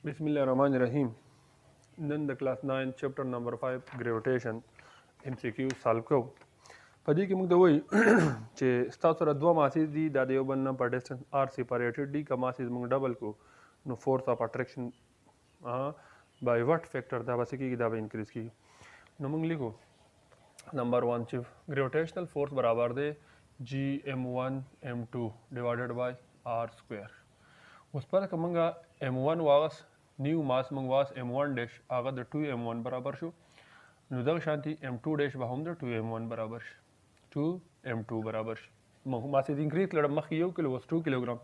Bismillahirrahmanirrahim. نن د کلاس 9 چپټر نمبر 5 ګریویټیشن MCQ سالو کوو. په دې کې موږ د وایي چې ستاسو سره دوه ماسز دي دا د یو بل نه په ډسټنس r سیپریټډ دي. که ماسز موږ ډبل کو نو فورس اف اټریکشن بای وټ فیکټر دا به څه کېږي، دا به انکریز کېږي. نو موږ لیکو نمبر 1 چې ګریویټیشنل فورس برابر دی GM1 M2 ډیوایډډ بای r سکویر. اوس پته که موږ M1 واغس نیو ماس موږ واغس M1 ډیش هغه د 2M1 برابر شو، نو دغه شانتي M2 ډیش به هم د 2M1 برابر شي، 2M2 برابر شي. ماسز انکریز کړه، مخکې 1 کیلو اوس 2 کیلوګرام،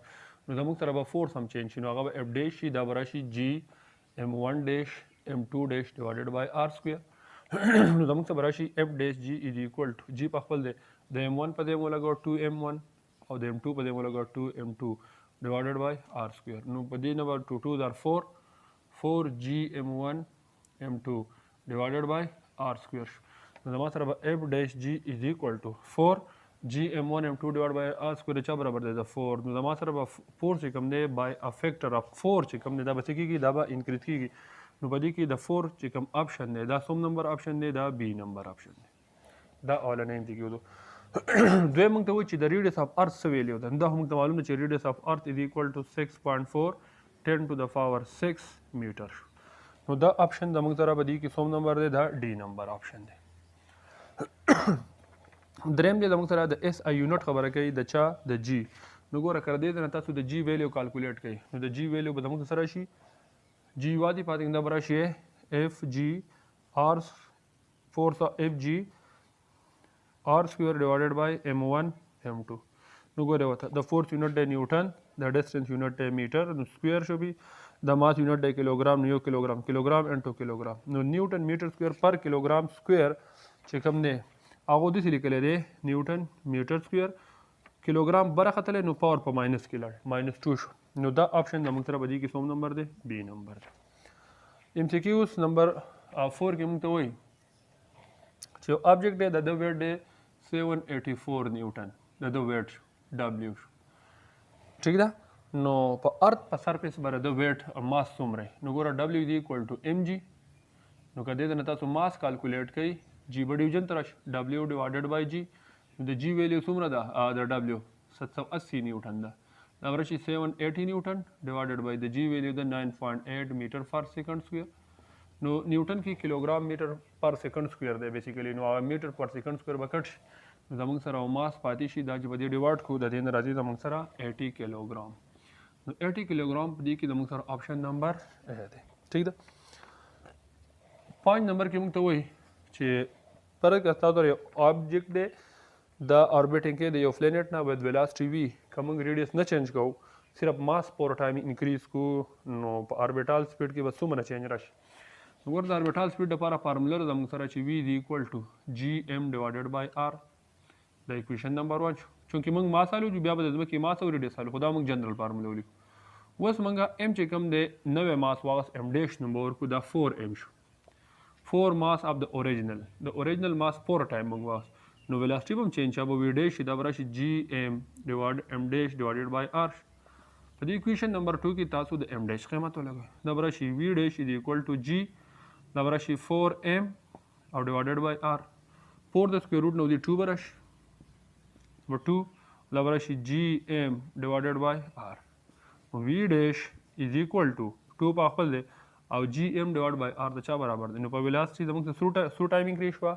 نو زموږ سره به فورس هم چینج شي، نو هغه به F ډیش شي، دا به راشي GM1 ډیش M2 ډیش ډیوایډډ بای r سکویر. نو زموږ سره به راشي F ډیش G از ایکول ټو G په خپل دی د M1 په دی مو لګاو 2M1 او د M2 په دی مو لګاو 2M2 divided by r square. نو په دې نه به 2 2 are 4 GM1 M2 divided by r square. نو زما سره به f dash g is equal to 4 GM1 M2 divided by r square چا برابر دی د 4. نو زما سره به 4 چې کوم دی by a factor of 4 چې کوم دی دا به څه کېږي، دا به انکریز کېږي. نو په دې کې د 4 چې کوم آپشن دی دا څوم نمبر آپشن دی، دا B نمبر آپشن دی. دا اولنی MCQ دی. دوی موږ ته وایي چې د ریډیس اف ارث څه ویلیو ده. دا موږ ته معلوم ده چې ریډیس اف ارث از ایکول ټو 6.4 10 to the power 6 میټر شو. نو دا آپشن د موږ سره به دي کې څوم نمبر دی، دا डी نمبر آپشن دی. دریم دی د موږ سره د SI یونټ خبره کوي د چا، د G. نو ګوره کړه دې نه تاسو د G ویلیو کالکولیټ کوي، نو د G ویلیو به د موږ سره شي G وادي پاتې دا برا شي FG R فورس FG r square divided by m1 m2. نو ګوره وته د فورس یونټ دی نیوټن، د ډسټنس یونټ دی میټر، نو سکویر شو. به د ماس یونټ دی کیلوګرام، نو 1 کیلوګرام کیلوګرام انټو کیلوګرام، نو نیوټن میټر سکویر پر کیلوګرام سکویر چې کوم دی هغه داسې لیکلی دی نیوټن میټر سکویر. کیلوګرام برخه تللی نو پاور په ماینس کې لاړ -2 شو. نو دا آپشن د موږ سره به دي کې څوم نمبر دی، B نمبر دی. MCQ نمبر 4 کې موږ ته وایي چې آبجیکټ دی د ویټ دی 784 نیوټن، د ویټ W شو. ٹھیک ده. نو په ارث په سرفیس باندې د ویټ ماس څومره، نو ګوره W is equal to mg. نو که دې نه تاسو ماس کالکولیټ کوئ G به ډیویژن ته راشي W ډیوایډډ بای G. نو د G ویلیو څومره ده، د W 780 نیوټن ده، دا به راشي 780 نیوټن ډیوایډډ بای د G ویلیو د 9.8 میټر پر سیکنډ سکویر. نو نیوټن کې کیلوګرام میټر پر سیکنډ سکویر دی بیسیکلی، نو هغه میټر پر سیکنډ سکویر به کټ شي، نو زموږ سره ماس پاتې شي دا چې به دې ډیوایډ کړو د دې نه راځي زموږ سره 80 کیلوګرام. نو 80 کیلوګرام په دې کې زموږ سره آپشن نمبر A دی. ٹھیک ده. 5 نمبر کې موږ ته وایي چې فرق تاسو سره یو آبجیکټ دی دا اوربیټینګ کې د یو پلانیټ نه ود ویلاسټي وي، که موږ ریډیس نه چینج کوو صرف ماس پر ټایم انکریز کو، نو په اوربیټال سپیډ کې به څومره چینج راشي. نو ګوره د اوربیټال سپیډ لپاره فارموله ده زموږ سره چې V is equal to GM divided by R. دا اکویشن نمبر 1 شو. چونکې موږ ماس الو بیا به د ځمکې ماس او ریډیس الو، خو دا موږ جنرال فارموله ولیکو. اوس موږ M چې کوم دی نوی ماس واغس M ډیش نمبر ورکو، دا 4M شو. 4 ماس اف د اوریجنل ماس 4 ټایم موږ واغس، نو ویلاسټي به هم چینج شي، به V ډیش شي، دا به راشي GM M ډیش divided by R. په دې اکویشن نمبر 2 کې تاسو د M ډیش قیمت ولګوئ، دا به راشي V ډیش is equal to G، دا به راشي 4M او divided by R. 4 د سکویر روټ نه دی 2 به راشي، و 2 دا به راشي GM divided by R. V ډیش is equal to 2 په خپل دی او GM divided by R د چا برابر دی. نو په ویلاسټي زموږ څو ټایم انکریز شوه،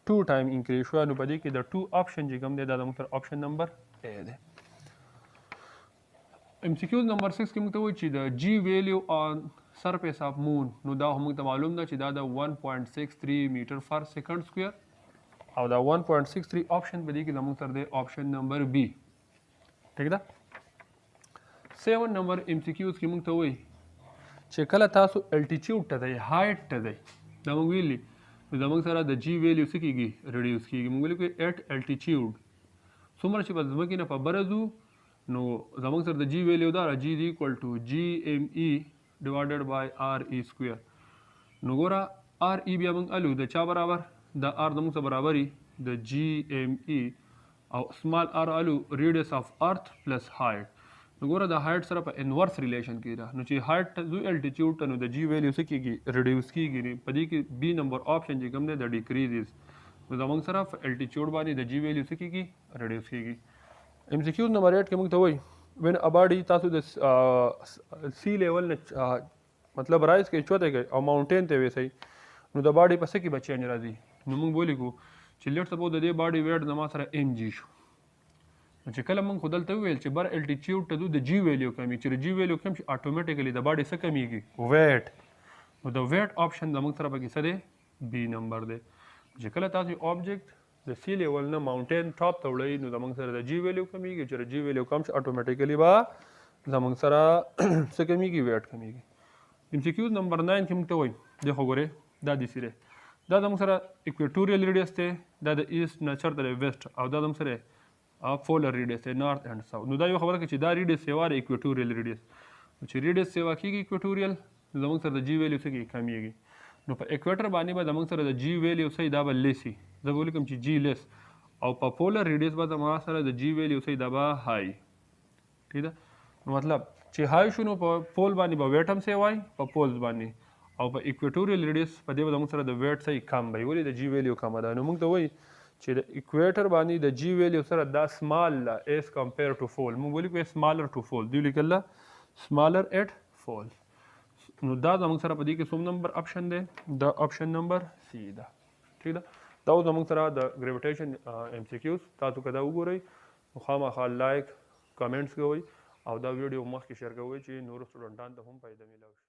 2 ټایم انکریز شوه. نو په دې کې د 2 آپشن چې کوم دی دا زموږ سره آپشن نمبر A دی. MCQ نمبر 6 کې موږ ته وایي چې د G ویلیو آن سرفیس اف مون، نو دا موږ ته معلوم ده چې دا د 1.63 میټر پر سیکنډ سکویر، او دا 1.63 آپشن په دې کې زموږ سره دی آپشن نمبر B. ٹھیک ده. 7 نمبر MCQs کې موږ ته وایي چې کله تاسو الټیچیوډ ته دی، هایټ ته دی، دا موږ ویلي، نو زموږ سره د G ویلیو څه کېږي، ریډیوس کېږي. موږ ویلو کې ایٹ الټیچیوډ څومره چې په ځمکې نه په بره ځو، نو زموږ سره د G ویلیو دا G is equal to GME divided by RE square. نو ګوره RE بیا موږ الو د چا برابر، د R د موږ سره برابري د GME او سمال r الو ریډیس اف ارث پلس هایټ. نو ګوره د هایټ سره په انورس ریلیشن کې ده. نو چې هایټ ځو الټیټیوډ ته نو د جی ویلیو څه کېږي ریډیوس کېږي نه په دې کې بی نمبر آپشن چې کوم دی د ډیکریزز. نو زموږ سره په الټیټیوډ باندې د جی ویلیو څه کېږي ریډیوس کېږي. ام سی کیو نمبر 8 کې موږ ته وایي وین ا باډي تاسو د سی لیول نه مطلب رایز کوي چوته کوي او ماونټین ته ویسئ نو د باډي په څه کې به چینج راځي. نو موږ ولیکو چې لیټ سپوز د دې باډي ویټ زما سره ام جی شو. نو چې کله موږ خو دلته وویل چې بر الټیټیوډ ته د جی ویلیو کمي چې د جی ویلیو کم شي اټومیټیکلی د باډي څه کمیږي ویټ. نو د ویټ آپشن زموږ سره پکې څه دی بی نمبر دی. چې کله تاسو آبجیکټ د سی لیول نه ماونټین ټاپ ته وړئ نو زموږ سره د جی ویلیو کمیږي چې د جی ویلیو کم شي اټومیټیکلی به زموږ سره څه کمیږي ویټ کمیږي. ام سی کیو نمبر 9 کې موږ ته وایي د خو ګورئ دا د سیره دا زموږ سره اکویټوریل ریډیس دی دا د ایست نه چېرته دی ویسټ او دا زموږ سره پولر ریډیس دی نارت اینډ ساوث. نو دا یو خبره کوي چې دا ریډیس سیوا د اکویټوریل ریډیس. چې ریډیس سیوا کېږي اکویټوریل نو زموږ سره د جی ویلیو څه کېږي کمیږي. نو په اکویټر باندې به زموږ سره د جی ویلیو څه دا به لیس وي زه به ولیکم چې جی لیس او په پولر ریډیس به زما سره د جی ویلیو څه دا به های. ٹھیک ده. نو مطلب چې های شو نو په پول باندې به ویټ هم سیوای په پولز باندې او په اکویټوریل ریډیس په دې به زموږ سره د ویټ څه کم وي ولې د جی ویلیو کمه ده. نو موږ ته وایي چې د اکویټر باندې د جی ویلیو سره دا سمال ده ایز کمپیر ټو فول. موږ ولیکو سمالر ټو فول دوی لیکل سمالر ایټ فول. نو دا زموږ سره په دې کې څوم نمبر آپشن دی دا آپشن نمبر سی ده. ٹھیک ده. دا اوس زموږ سره د ګریویټیشن ام سی کیوز تاسو که دا وګورئ نو خامخا لایک کمنټس کوئ او دا ویډیو مخکې شیر کوئ چې نورو سټوډنټانو ته هم فایده میلاو شي.